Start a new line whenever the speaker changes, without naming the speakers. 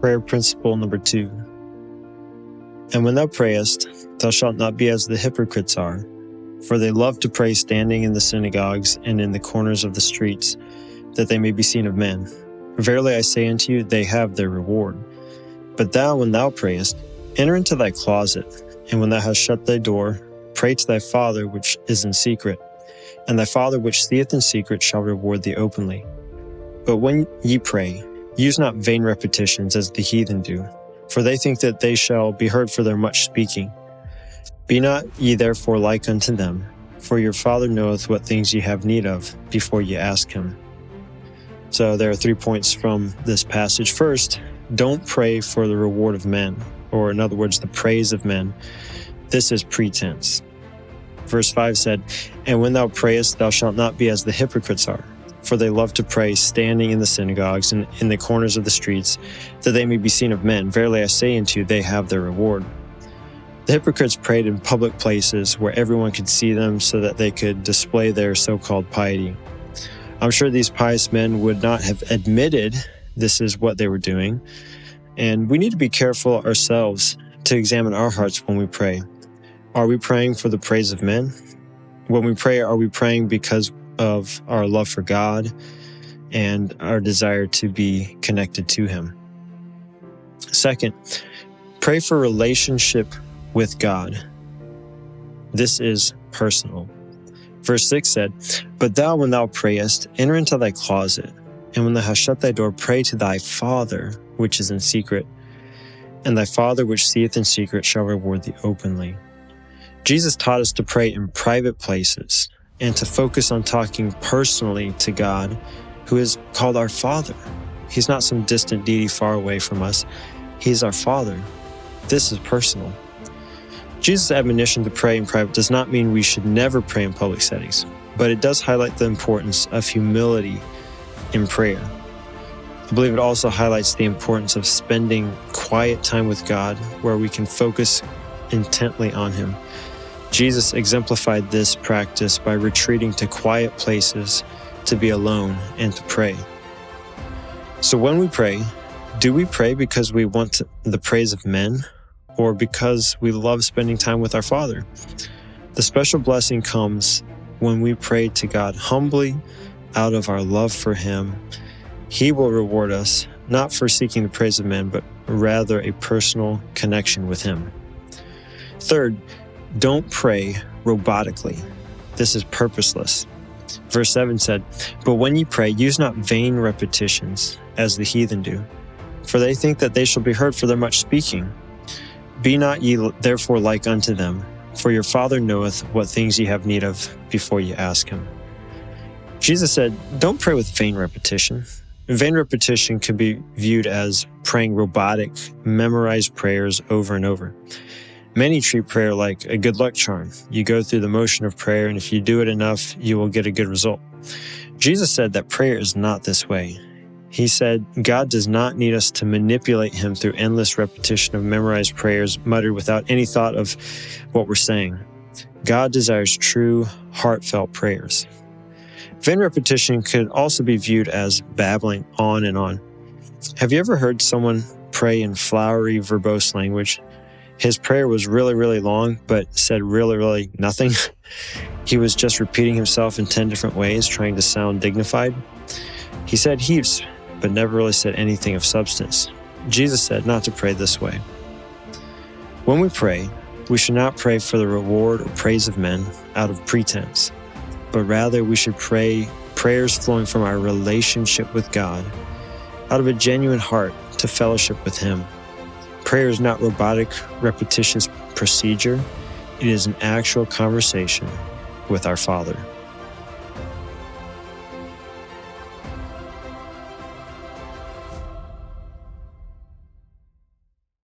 Prayer principle number 2. And when thou prayest, thou shalt not be as the hypocrites are, for they love to pray standing in the synagogues and in the corners of the streets, that they may be seen of men. Verily I say unto you, they have their reward. But thou, when thou prayest, enter into thy closet, and when thou hast shut thy door, pray to thy Father which is in secret, and thy Father which seeth in secret shall reward thee openly. But when ye pray, use not vain repetitions as the heathen do, for they think that they shall be heard for their much speaking. Be not ye therefore like unto them, for your Father knoweth what things ye have need of before ye ask him. So there are 3 points from this passage. First, don't pray for the reward of men, or in other words, the praise of men. This is pretense. Verse 5 said, And when thou prayest, thou shalt not be as the hypocrites are, for they love to pray standing in the synagogues and in the corners of the streets, that they may be seen of men. Verily I say unto you, they have their reward. The hypocrites prayed in public places where everyone could see them so that they could display their so-called piety. I'm sure these pious men would not have admitted this is what they were doing, and we need to be careful ourselves to examine our hearts when we pray. Are we praying for the praise of men? When we pray, are we praying because of our love for God and our desire to be connected to Him? Second, pray for relationship with God. This is personal. Verse 6 said, But thou, when thou prayest, enter into thy closet, and when thou hast shut thy door, pray to thy Father which is in secret, and thy Father which seeth in secret shall reward thee openly. Jesus taught us to pray in private places and to focus on talking personally to God, who is called our Father. He's not some distant deity far away from us. He's our Father. This is personal. Jesus' admonition to pray in private does not mean we should never pray in public settings, but it does highlight the importance of humility in prayer. I believe it also highlights the importance of spending quiet time with God where we can focus intently on Him. Jesus exemplified this practice by retreating to quiet places to be alone and to pray. So when we pray, do we pray because we want the praise of men, or because we love spending time with our Father? The special blessing comes when we pray to God humbly out of our love for Him. He will reward us, not for seeking the praise of men, but rather a personal connection with Him. Third, don't pray robotically. This is purposeless. Verse 7 said, But when ye pray, use not vain repetitions, as the heathen do, for they think that they shall be heard for their much speaking. Be not ye therefore like unto them, for your Father knoweth what things ye have need of before ye ask Him. Jesus said, don't pray with vain repetition. Vain repetition can be viewed as praying robotic, memorized prayers over and over. Many treat prayer like a good luck charm. You go through the motion of prayer, and if you do it enough, you will get a good result. Jesus said that prayer is not this way. He said God does not need us to manipulate Him through endless repetition of memorized prayers muttered without any thought of what we're saying. God desires true, heartfelt prayers. Vain repetition could also be viewed as babbling on and on. Have you ever heard someone pray in flowery, verbose language? His prayer was really, really long, but said really, really nothing. He was just repeating himself in 10 different ways, trying to sound dignified. He said heaps, but never really said anything of substance. Jesus said not to pray this way. When we pray, we should not pray for the reward or praise of men out of pretense, but rather we should pray prayers flowing from our relationship with God, out of a genuine heart to fellowship with Him. Prayer is not robotic, repetitious procedure. It is an actual conversation with our Father.